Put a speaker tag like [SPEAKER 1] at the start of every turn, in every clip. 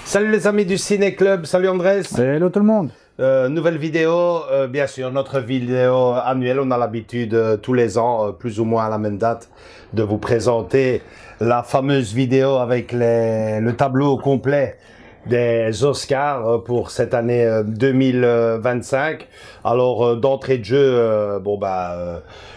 [SPEAKER 1] Salut les amis du Ciné Club, salut Andrés.
[SPEAKER 2] Hello tout le monde.
[SPEAKER 1] Nouvelle vidéo, bien sûr, notre vidéo annuelle. On a l'habitude tous les ans, plus ou moins à la même date, de vous présenter la fameuse vidéo avec le tableau complet des Oscars pour cette année 2025. Alors d'entrée de jeu,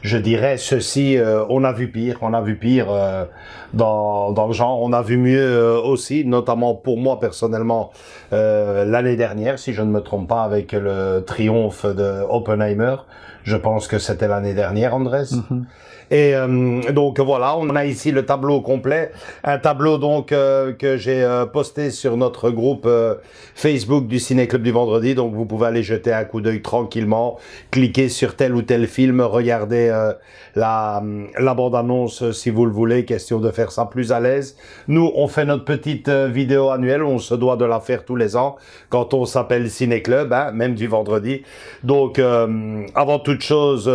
[SPEAKER 1] je dirais ceci, on a vu pire dans le genre, on a vu mieux aussi, notamment pour moi personnellement l'année dernière, si je ne me trompe pas, avec le triomphe de Oppenheimer. Je pense que c'était l'année dernière, Andrés. Et donc voilà, on a ici le tableau complet, un tableau donc que j'ai posté sur notre groupe Facebook du Ciné Club du vendredi, donc vous pouvez aller jeter un coup d'œil tranquillement, cliquer sur tel ou tel film, regarder la bande-annonce si vous le voulez, question de faire ça plus à l'aise. Nous, on fait notre petite vidéo annuelle, on se doit de la faire tous les ans, quand on s'appelle Ciné Club, hein, même du vendredi. Donc, avant toute chose...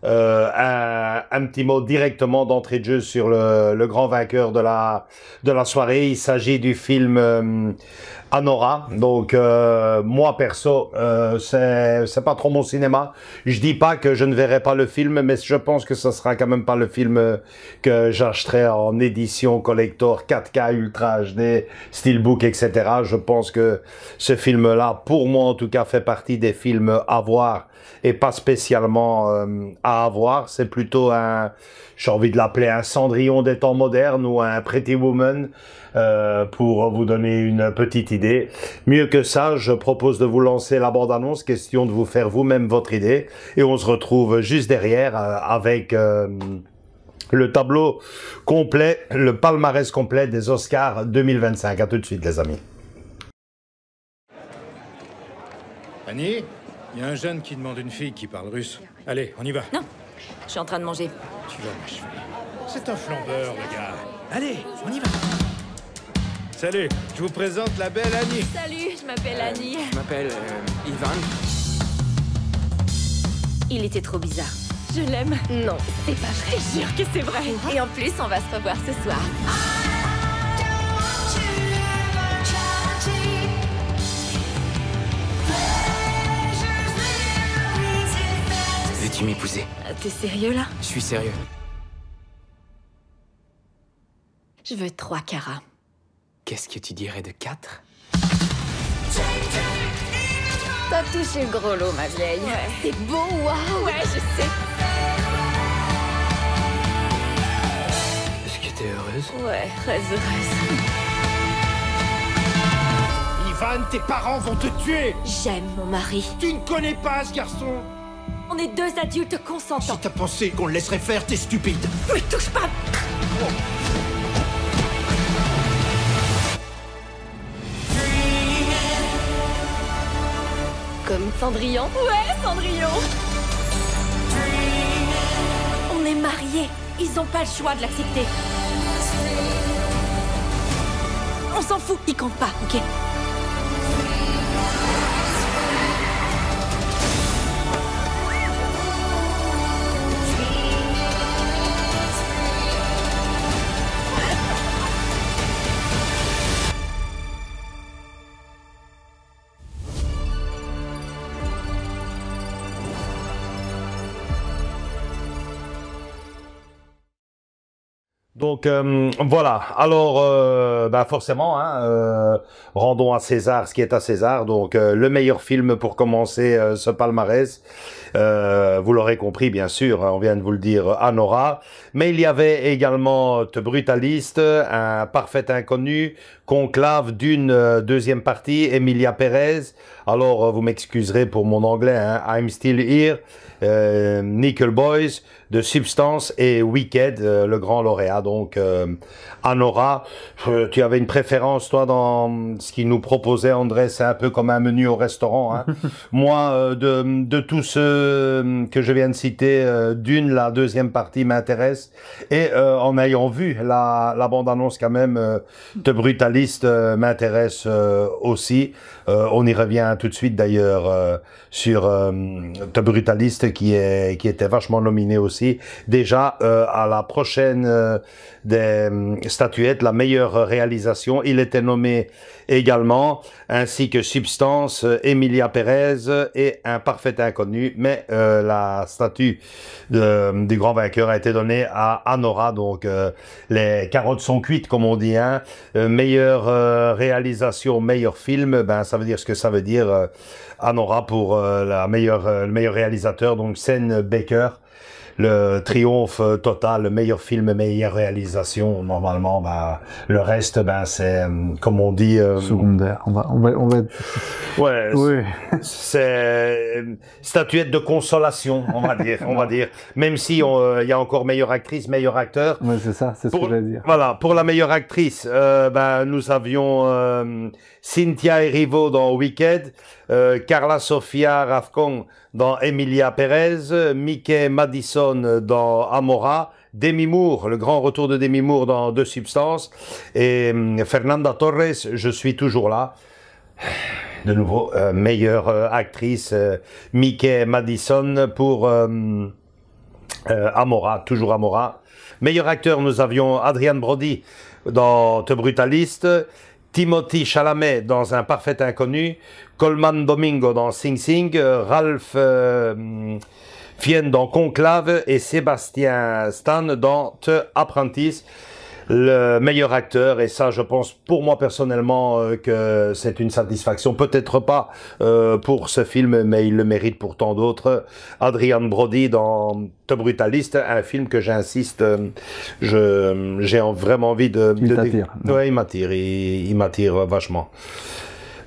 [SPEAKER 1] un petit mot directement d'entrée de jeu sur le grand vainqueur de la soirée. Il s'agit du film Anora. Donc moi perso, c'est pas trop mon cinéma. Je dis pas que je ne verrai pas le film, mais je pense que ce sera quand même pas le film que j'achèterai en édition collector 4K Ultra HD, Steelbook, etc. Je pense que ce film-là, pour moi en tout cas, fait partie des films à voir et pas spécialement à avoir. C'est plutôt j'ai envie de l'appeler un Cendrillon des temps modernes ou un Pretty Woman, pour vous donner une petite idée. Mieux que ça, je propose de vous lancer la bande-annonce, question de vous faire vous-même votre idée, et on se retrouve juste derrière avec le tableau complet, le palmarès complet des Oscars 2025. À tout de suite les amis.
[SPEAKER 3] Annie, il y a un jeune qui demande une fille qui parle russe. Allez, on y va.
[SPEAKER 4] Non, je suis en train de manger.
[SPEAKER 3] Tu vas m'achever. C'est un flambeur, le gars. Allez, on y va. Salut, je vous présente la belle Annie.
[SPEAKER 4] Salut, je m'appelle Annie.
[SPEAKER 5] Je m'appelle Ivan.
[SPEAKER 4] Il était trop bizarre. Je l'aime. Non, c'est pas vrai. Je jure que c'est vrai. Et en plus, on va se revoir ce soir.
[SPEAKER 5] Veux-tu m'épouser?
[SPEAKER 4] T'es sérieux là?
[SPEAKER 5] Je suis sérieux.
[SPEAKER 4] Je veux 3 carats.
[SPEAKER 5] Qu'est-ce que tu dirais de 4?
[SPEAKER 4] T'as touché le gros lot, ma vieille. Ouais. C'est beau, waouh. Ouais, je sais.
[SPEAKER 5] Est-ce que t'es heureuse?
[SPEAKER 4] Ouais, très heureuse.
[SPEAKER 3] Ivan, tes parents vont te tuer.
[SPEAKER 4] J'aime mon mari.
[SPEAKER 3] Tu ne connais pas ce garçon.
[SPEAKER 4] On est 2 adultes consentants.
[SPEAKER 3] Si t'as pensé qu'on le laisserait faire, t'es stupide.
[SPEAKER 4] Mais touche pas. Comme Cendrillon? Ouais, Cendrillon. On est mariés. Ils ont pas le choix de l'accepter. On s'en fout, il compte pas, ok?
[SPEAKER 1] Donc voilà, alors bah forcément, rendons à César ce qui est à César. Donc le meilleur film pour commencer ce palmarès, vous l'aurez compris bien sûr, on vient de vous le dire, Anora. Mais il y avait également The Brutalist, Un parfait inconnu, Conclave, Dune, deuxième partie, Emilia Perez. Alors vous m'excuserez pour mon anglais, I'm Still Here, Nickel Boys, de Substance et Wicked, le grand lauréat. Donc Anora, tu avais une préférence toi dans ce qu'il nous proposait, André? C'est un peu comme un menu au restaurant, hein. Moi, de tous ceux que je viens de citer, Dune, la deuxième partie m'intéresse, et en ayant vu la bande-annonce quand même, The Brutalist m'intéresse aussi. On y revient tout de suite d'ailleurs sur The Brutalist qui était vachement nominé aussi. Déjà à la prochaine des statuettes, la meilleure réalisation, il était nommé également, ainsi que Substance, Emilia Perez et Un parfait inconnu, mais la statue du grand vainqueur a été donnée à Anora. Donc les carottes sont cuites comme on dit, hein. Meilleure réalisation, meilleur film, ben ça veut dire ce que ça veut dire. Anora pour le meilleur réalisateur, donc Sean Baker. Le triomphe total, le meilleur film, meilleure réalisation. Normalement, bah, le reste, ben, c'est, comme on dit,
[SPEAKER 2] secondaire. On va...
[SPEAKER 1] Ouais.
[SPEAKER 2] Oui.
[SPEAKER 1] C'est statuette de consolation, on va dire, on va dire. Même si il y a encore meilleure actrice, meilleur acteur.
[SPEAKER 2] Ouais, c'est ça, c'est ce que j'allais dire.
[SPEAKER 1] Voilà, pour la meilleure actrice, ben, nous avions Cynthia Erivo dans Wicked, Carla Sofia Rafcon dans Emilia Perez, Mickey Madison dans Amora, Demi Moore, le grand retour de Demi Moore dans Deux Substances, et Fernanda Torres, Je suis toujours là. De nouveau, meilleure actrice, Mickey Madison pour Amora, toujours Amora. Meilleur acteur, nous avions Adrian Brody dans The Brutalist, Timothy Chalamet dans Un parfait inconnu, Colman Domingo dans Sing Sing, Ralph Fiennes dans Conclave et Sébastien Stan dans The Apprentice. Le meilleur acteur, et ça je pense pour moi personnellement que c'est une satisfaction, peut-être pas pour ce film, mais il le mérite pour tant d'autres. Adrian Brody dans The Brutalist, un film que j'insiste, j'ai vraiment envie de...
[SPEAKER 2] Il t'attire.
[SPEAKER 1] Ouais, il m'attire vachement.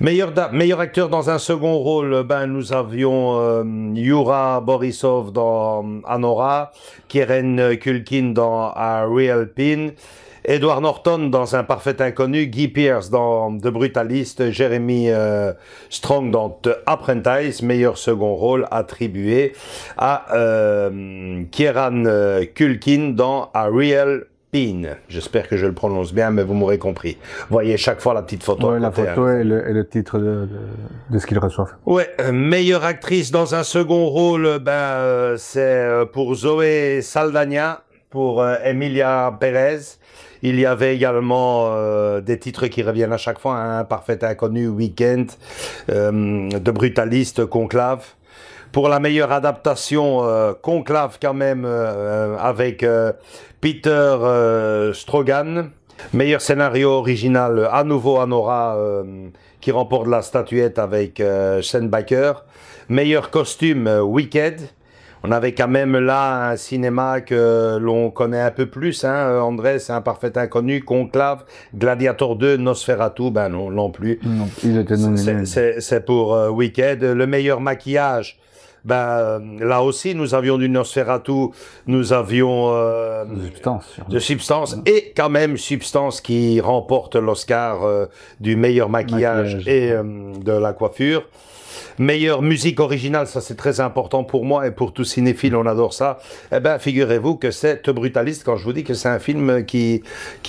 [SPEAKER 1] Meilleur acteur dans un second rôle, ben nous avions Yura Borisov dans Anora, Kieran Culkin dans A Real Pin, Edward Norton dans Un parfait inconnu, Guy Pearce dans The Brutalist, Jeremy Strong dans The Apprentice. Meilleur second rôle attribué à Kieran Culkin dans A Real Pin. J'espère que je le prononce bien, mais vous m'aurez compris. Vous voyez chaque fois la petite photo.
[SPEAKER 2] Ouais, la photo et le titre de ce qu'ils reçoivent.
[SPEAKER 1] Ouais, meilleure actrice dans un second rôle, ben c'est pour Zoé Saldana, pour Emilia Perez. Il y avait également des titres qui reviennent à chaque fois, Un parfait inconnu, Weekend, The Brutalist, Conclave. Pour la meilleure adaptation, Conclave quand même, avec Peter Strogan. Meilleur scénario original, à nouveau Anora, qui remporte la statuette avec Sean Baker. Meilleur costume, Wicked. On avait quand même là un cinéma que l'on connaît un peu plus, hein, André, c'est Un parfait inconnu, Conclave, Gladiator 2, Nosferatu, ben non plus.
[SPEAKER 2] Non, il était nominé.
[SPEAKER 1] C'est pour Wicked. Le meilleur maquillage, ben là aussi nous avions du Nosferatu, nous avions de Substance, et quand même Substance qui remporte l'Oscar du meilleur maquillage et de la coiffure. Meilleure musique originale, ça c'est très important pour moi et pour tous cinéphiles, on adore ça. Eh ben, figurez-vous que c'est The Brutalist, quand je vous dis que c'est un film qui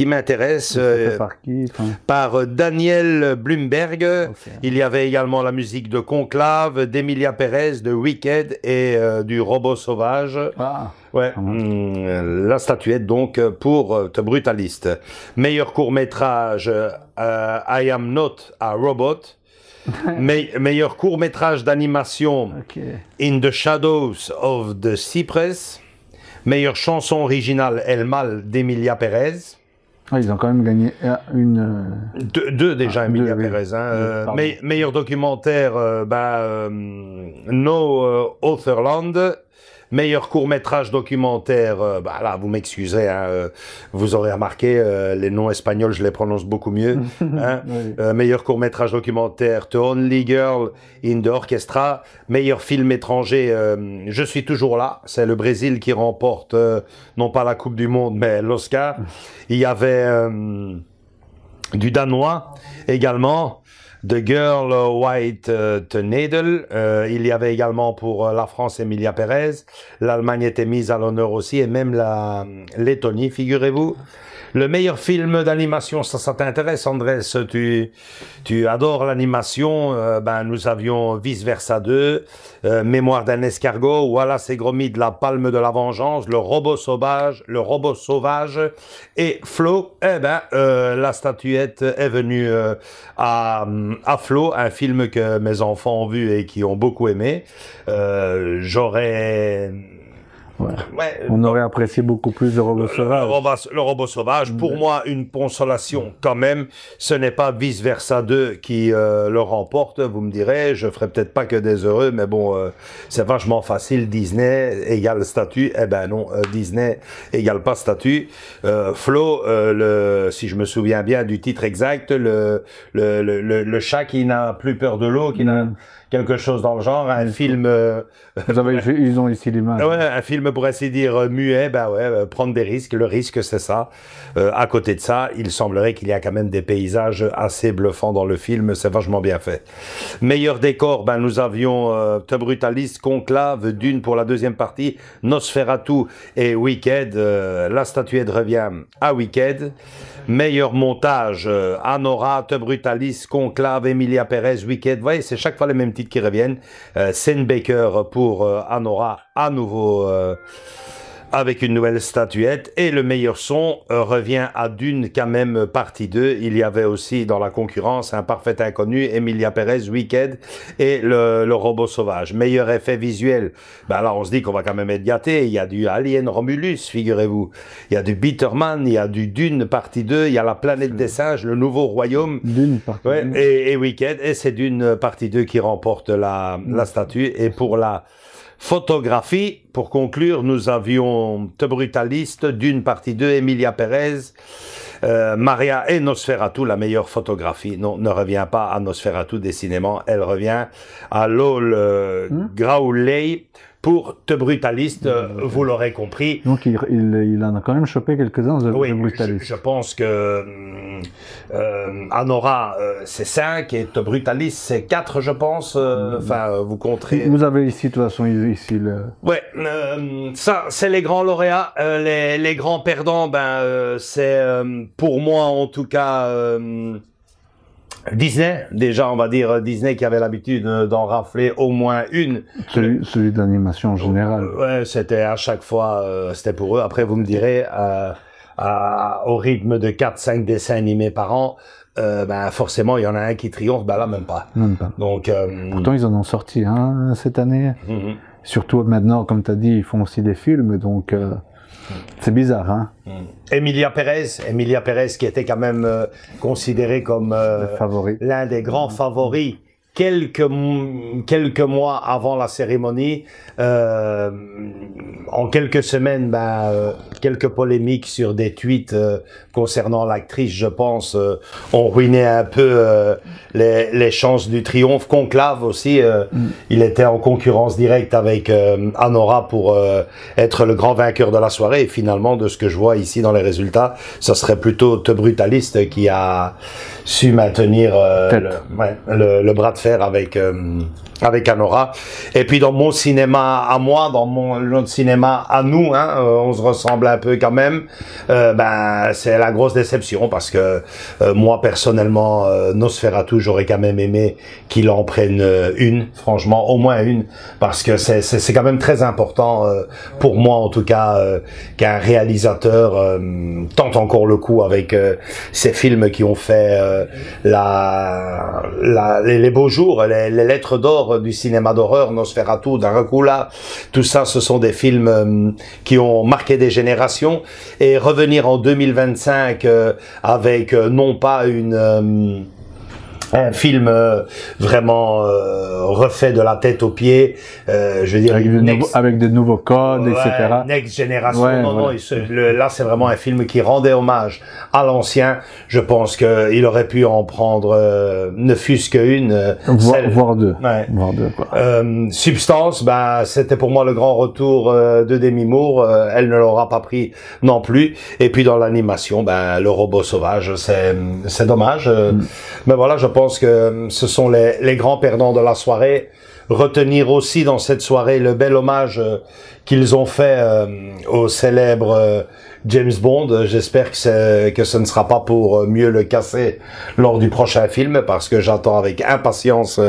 [SPEAKER 1] m'intéresse.
[SPEAKER 2] Par qui,
[SPEAKER 1] par Daniel Blumberg. Okay. Il y avait également la musique de Conclave, d'Emilia Perez, de Wicked et du Robot Sauvage. Ah. Ouais, la statuette donc pour The Brutalist. Meilleur court-métrage, I Am Not a Robot. Meilleur court-métrage d'animation, In the Shadows of the Cypress. Meilleure chanson originale, El Mal d'Emilia Pérez.
[SPEAKER 2] Ah, ils ont quand même gagné
[SPEAKER 1] Deux déjà, Emilia
[SPEAKER 2] oui.
[SPEAKER 1] Pérez. Hein.
[SPEAKER 2] Pardon.
[SPEAKER 1] Meilleur documentaire, No Otherland. Meilleur court-métrage documentaire, là, vous m'excusez, hein, vous aurez remarqué, les noms espagnols, je les prononce beaucoup mieux. Hein.
[SPEAKER 2] Oui.
[SPEAKER 1] Meilleur court-métrage documentaire, The Only Girl in the Orchestra. Meilleur film étranger, Je suis toujours là. C'est le Brésil qui remporte, non pas la Coupe du Monde, mais l'Oscar. Il y avait du Danois également. The Girl White Needle. Il y avait également pour la France Emilia Pérez. L'Allemagne était mise à l'honneur aussi, et même la Lettonie, figurez-vous. Le meilleur film d'animation, ça t'intéresse, Andrés, tu adores l'animation. Nous avions Vice Versa 2, Mémoire d'un escargot, Wallace et Gromit, La Palme de la Vengeance, Le Robot Sauvage et Flo. La statuette est venue à Flo, un film que mes enfants ont vu et qui ont beaucoup aimé.
[SPEAKER 2] On aurait apprécié beaucoup plus le Robot Sauvage.
[SPEAKER 1] Le Robot Sauvage, pour moi, une consolation quand même. Ce n'est pas Vice Versa 2 qui le remporte, vous me direz. Je ferai peut-être pas que des heureux, mais bon, c'est vachement facile. Disney égale statut. Eh ben non, Disney égale pas statut. Flo, si je me souviens bien du titre exact, le chat qui n'a plus peur de l'eau, qui n'a quelque chose dans le genre, un film...
[SPEAKER 2] Ils ont ici l'image.
[SPEAKER 1] Ouais, un film pour ainsi dire muet, prendre des risques, le risque c'est ça. À côté de ça, il semblerait qu'il y a quand même des paysages assez bluffants dans le film, c'est vachement bien fait. Meilleur décor, nous avions The Brutalist, Conclave, Dune pour la deuxième partie, Nosferatu et Wicked. La statuette revient à Wicked. Meilleur montage, Anora, The Brutalist, Conclave, Emilia Pérez, Wicked. Vous voyez, c'est chaque fois les mêmes titres qui reviennent. Sean Baker pour Anora, à nouveau avec une nouvelle statuette. Et le meilleur son revient à Dune, quand même, partie 2. Il y avait aussi dans la concurrence Un Parfait Inconnu, Emilia Pérez, Wicked et le Robot Sauvage. Meilleur effet visuel, là on se dit qu'on va quand même être gâté. Il y a du Alien Romulus, figurez-vous. Il y a du Bitterman, il y a du Dune partie 2, il y a La Planète des Singes, Le Nouveau Royaume.
[SPEAKER 2] Dune partie 2.
[SPEAKER 1] Et Wicked. Et c'est Dune partie 2 qui remporte la statue. Et pour la photographie, pour conclure, nous avions The Brutalist, Dune partie 2, Emilia Pérez, Maria et Nosferatu, la meilleure photographie. Non, ne revient pas à Nosferatu décidément, elle revient à Lol Growley pour The Brutalist, vous l'aurez compris.
[SPEAKER 2] Donc il en a quand même chopé quelques-uns de Brutalist.
[SPEAKER 1] Je pense que Anora c'est 5 et The Brutalist c'est 4, je pense. Vous compterez.
[SPEAKER 2] Vous avez ici, de toute façon, ici le...
[SPEAKER 1] Ouais, ça c'est les grands lauréats. Les grands perdants, c'est pour moi en tout cas Disney. Déjà, on va dire Disney qui avait l'habitude d'en rafler au moins une.
[SPEAKER 2] Celui d'animation en général.
[SPEAKER 1] Ouais, c'était à chaque fois, c'était pour eux. Après, vous me direz, au rythme de 4-5 dessins animés par an, forcément, il y en a un qui triomphe, là, même pas.
[SPEAKER 2] Même pas.
[SPEAKER 1] Donc,
[SPEAKER 2] pourtant, ils en ont sorti cette année. Surtout maintenant, comme tu as dit, ils font aussi des films, donc c'est bizarre, hein.
[SPEAKER 1] Emilia Pérez qui était quand même considérée comme l'un des grands favoris quelques mois avant la cérémonie. En quelques semaines, quelques polémiques sur des tweets concernant l'actrice, je pense, ont ruiné un peu les chances du triomphe. Conclave aussi, il était en concurrence directe avec Anora pour être le grand vainqueur de la soirée. Et finalement, de ce que je vois ici dans les résultats, ça serait plutôt The Brutalist qui a su maintenir le bras de fer avec Anora. Et puis dans mon cinéma à moi, dans notre cinéma à nous, on se ressemble un peu quand même. C'est la grosse déception parce que moi personnellement, Nosferatu, j'aurais quand même aimé qu'il en prenne une, franchement, au moins une, parce que c'est quand même très important pour moi en tout cas qu'un réalisateur tente encore le coup avec ces films qui ont fait les beaux jours jours, les lettres d'or du cinéma d'horreur, Nosferatu, Dracula, tout ça, ce sont des films qui ont marqué des générations. Et revenir en 2025 avec non pas un film vraiment refait de la tête aux pieds, je veux dire
[SPEAKER 2] avec de nouveaux codes, etc.
[SPEAKER 1] Next Generation,
[SPEAKER 2] Ouais,
[SPEAKER 1] non,
[SPEAKER 2] voilà.
[SPEAKER 1] là c'est vraiment un film qui rendait hommage à l'ancien. Je pense qu'il aurait pu en prendre ne fût-ce qu'une,
[SPEAKER 2] voire deux.
[SPEAKER 1] Ouais.
[SPEAKER 2] Voire deux, quoi.
[SPEAKER 1] Substance, c'était pour moi le grand retour de Demi Moore. Elle ne l'aura pas pris non plus. Et puis dans l'animation, le robot sauvage, c'est dommage. Mais voilà, je pense que ce sont les grands perdants de la soirée. Retenir aussi dans cette soirée le bel hommage qu'ils ont fait au célèbre James Bond. J'espère que ce ne sera pas pour mieux le casser lors du prochain film, parce que j'attends avec impatience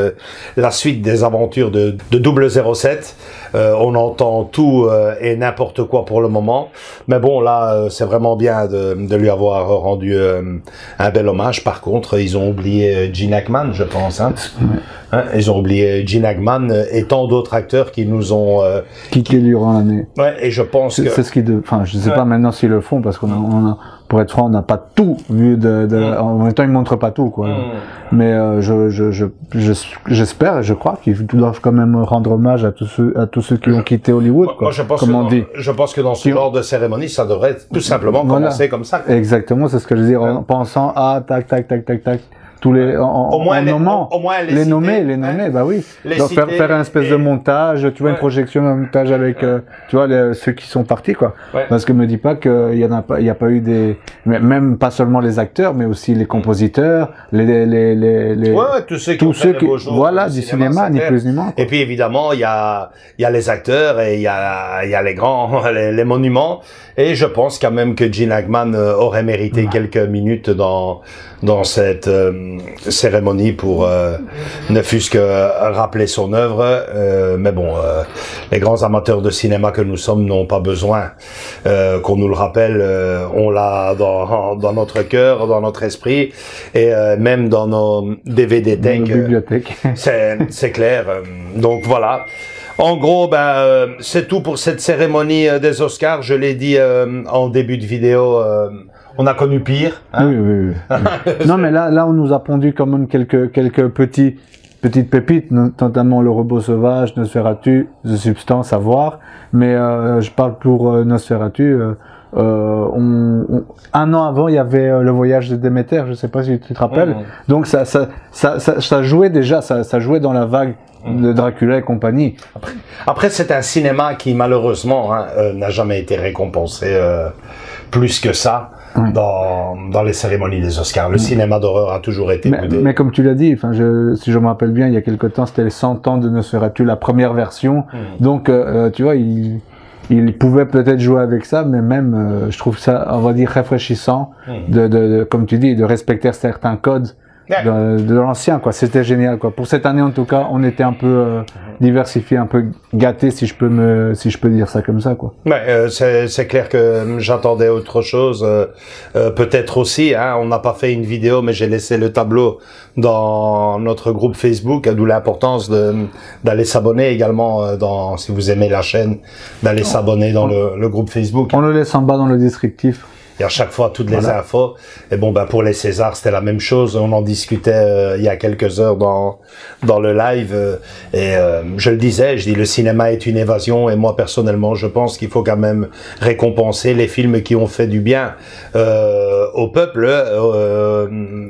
[SPEAKER 1] la suite des aventures de 007. On entend tout et n'importe quoi pour le moment, mais bon, là c'est vraiment bien de lui avoir rendu un bel hommage. Par contre, ils ont oublié Gene Hackman, je pense, hein. Ils ont oublié Gene Hackman et tant d'autres acteurs qui nous ont
[SPEAKER 2] quitté durant l'année.
[SPEAKER 1] Ouais, et je pense que
[SPEAKER 2] c'est ce qui enfin, je sais pas maintenant s'ils le font, parce qu'on a, pour être franc, on n'a pas tout vu en même temps, ils montrent pas tout, quoi. Mais j'espère et je crois qu'ils doivent quand même rendre hommage à tous ceux qui ont quitté Hollywood, quoi.
[SPEAKER 1] Moi, je pense
[SPEAKER 2] comme on dit.
[SPEAKER 1] Je pense que dans ce genre de cérémonie, ça devrait tout simplement commencer comme ça.
[SPEAKER 2] Exactement, c'est ce que je veux dire, en pensant tac, tous les,
[SPEAKER 1] au moins les
[SPEAKER 2] nommer, bah oui. Donc faire un espèce de montage, tu vois, une projection, un montage avec, tu vois, ceux qui sont partis, quoi. Parce que me dis pas qu'il y a pas eu même pas seulement les acteurs, mais aussi les compositeurs,
[SPEAKER 1] tous ceux qui ont fait des beaux jours,
[SPEAKER 2] voilà, du cinéma, ni plus ni moins.
[SPEAKER 1] Et puis évidemment, il y a les acteurs et il y a les grands, les monuments. Et je pense quand même que Gene Hackman aurait mérité quelques minutes dans cette cérémonie pour ne fût-ce que rappeler son œuvre. Mais bon, les grands amateurs de cinéma que nous sommes n'ont pas besoin qu'on nous le rappelle. On l'a dans notre cœur, dans notre esprit, et même dans nos DVD tech.
[SPEAKER 2] Dans nos bibliothèques.
[SPEAKER 1] C'est clair. Donc voilà. En gros, c'est tout pour cette cérémonie des Oscars. Je l'ai dit en début de vidéo, on a connu pire. Hein?
[SPEAKER 2] Oui. Non, mais là, on nous a pondu quand même quelques petites pépites, notamment le robot sauvage, Nosferatu, The Substance, à voir. Mais je parle pour Nosferatu. Un an avant, il y avait le voyage de Déméter. Je sais pas si tu te rappelles. Donc ça jouait déjà, ça jouait dans la vague de Dracula et compagnie.
[SPEAKER 1] Après, c'est un cinéma qui malheureusement n'a jamais été récompensé plus que ça dans les cérémonies des Oscars. Le cinéma d'horreur a toujours été boudé.
[SPEAKER 2] Mais comme tu l'as dit, si je me rappelle bien, il y a quelque temps, c'était les 100 ans de Nosferatu, la première version. Donc, tu vois, il pouvait peut-être jouer avec ça, mais même, je trouve ça, on va dire, rafraîchissant comme tu dis, de respecter certains codes de l'ancien, quoi. C'était génial, quoi. Pour cette année, en tout cas, on était un peu diversifié, un peu gâté, si je peux dire ça comme ça, quoi.
[SPEAKER 1] C'est clair que j'attendais autre chose, peut-être aussi, hein. On n'a pas fait une vidéo, mais j'ai laissé le tableau dans notre groupe Facebook, d'où l'importance d'aller s'abonner également si vous aimez la chaîne, d'aller s'abonner dans le groupe Facebook.
[SPEAKER 2] On le laisse en bas dans le descriptif.
[SPEAKER 1] Et à chaque fois, toutes les infos. Et bon, pour les Césars, c'était la même chose. On en discutait il y a quelques heures dans le live. Je le disais, le cinéma est une évasion. Et moi, personnellement, je pense qu'il faut quand même récompenser les films qui ont fait du bien au peuple,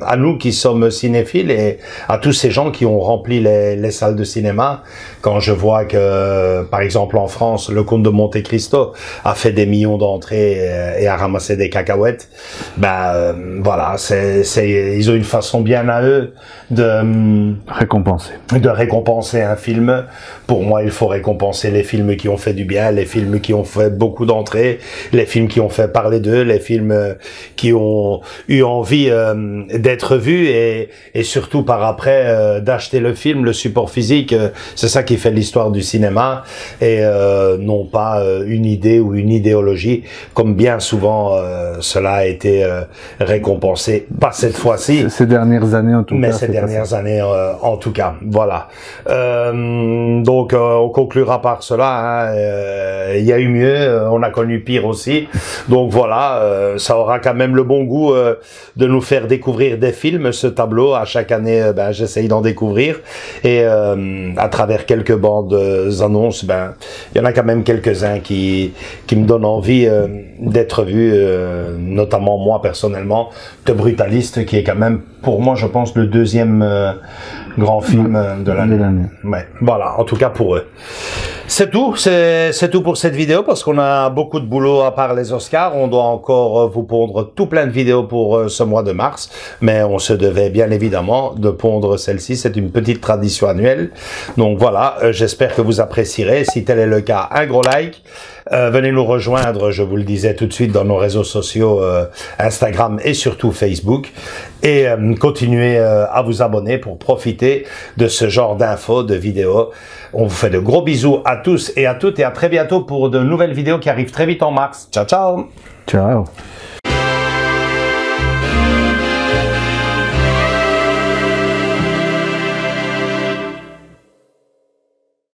[SPEAKER 1] à nous qui sommes cinéphiles et à tous ces gens qui ont rempli les salles de cinéma. Quand je vois que, par exemple, en France, le Comte de Monte Cristo a fait des millions d'entrées et a ramassé des cacahuètes, voilà, ils ont une façon bien à eux de récompenser un film. Pour moi, il faut récompenser les films qui ont fait du bien, les films qui ont fait beaucoup d'entrées, les films qui ont fait parler d'eux, les films qui ont eu envie d'être vus et surtout par après d'acheter le film, le support physique. C'est ça qui fait l'histoire du cinéma et non pas une idée ou une idéologie comme bien souvent cela a été récompensé, pas cette fois-ci.
[SPEAKER 2] Ces dernières années en tout cas.
[SPEAKER 1] Mais ces dernières années en tout cas, voilà. Donc on conclura par cela. Il y a eu mieux, on a connu pire aussi. Donc voilà, ça aura quand même le bon goût de nous faire découvrir des films. Ce tableau, à chaque année, j'essaye d'en découvrir. Et à travers quelques bandes annonces, il y en a quand même quelques-uns qui me donnent envie d'être vus, notamment moi personnellement, The Brutalist, qui est quand même pour moi, je pense, le deuxième grand film de l'année. Ouais, voilà, en tout cas pour eux. C'est tout pour cette vidéo, parce qu'on a beaucoup de boulot à part les Oscars. On doit encore vous pondre tout plein de vidéos pour ce mois de mars, mais on se devait bien évidemment de pondre celle-ci. C'est une petite tradition annuelle. Donc voilà, j'espère que vous apprécierez. Si tel est le cas, un gros like. Venez nous rejoindre, je vous le disais tout de suite, dans nos réseaux sociaux, Instagram et surtout Facebook. Et continuez à vous abonner pour profiter de ce genre d'infos, de vidéos. On vous fait de gros bisous à tous et à toutes, et à très bientôt pour de nouvelles vidéos qui arrivent très vite en mars. Ciao, ciao!
[SPEAKER 2] Ciao!